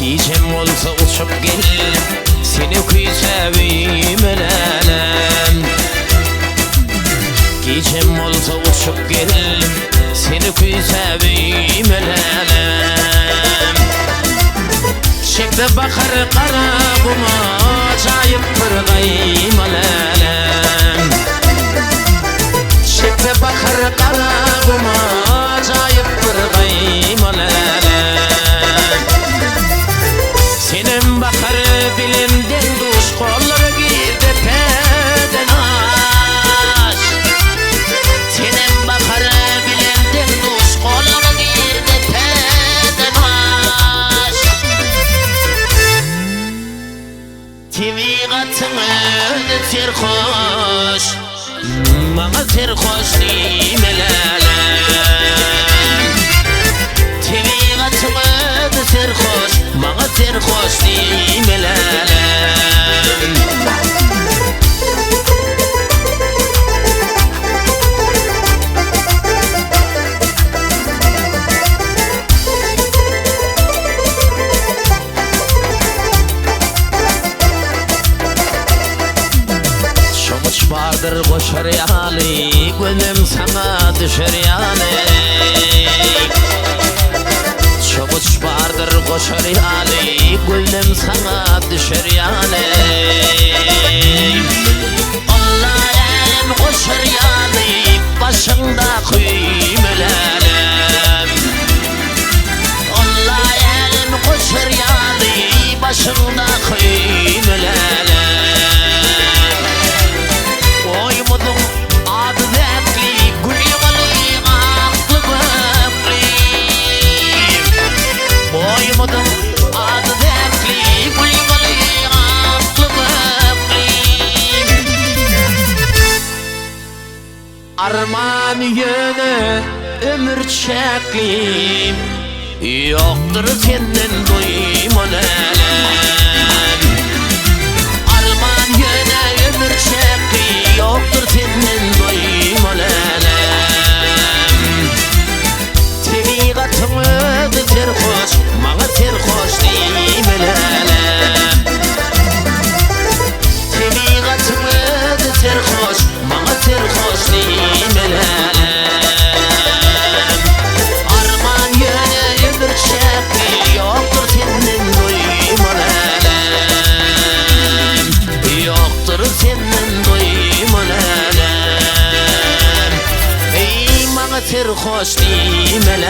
Gecem olsa uçup gel, seni küysevim elem. Gecem olsa uçup gel, seni küysevim elem. Şekte bakar karabıma, acayip pırgayım elem. Şekte bakar karabıma, acayip pırgayım elem. Senin bakar bilimden duş, kolları girdi peden aş. Senin bakar bilimden duş, kolları girdi peden aş. Tevigatın ödü terhoş, bana terhoş nimelelem. Tevigatın ödü terhoş, bana terhoş nimelelem. Çavuş vardır koşar yani, gönlüm sana düşer yani. Çavuş vardır koşar yani, gönlüm sana düşer yani. Allah elim koşar yani, başında kıymelelem. Allah elim koşar yani, başında kıymelelem. Oymudum adı zekli, gül yımalı aklı bökli. Oymudum adı zekli, gül yımalı aklı bökli. Arman yöne ömür çekli, yoktur senden duyman elem. Arman yöne ömür çekli, yoktur senden duyman elem. Tevigatın ödü terhoş, bana terhoş nimelelem. Tevigatın ödü terhoş, bana terhoş nimelelem. Arman yöne ömür çekli, yoktur senden duyman elem. Yoktur senden duyman elem. Ey bana terhoş nimelelem.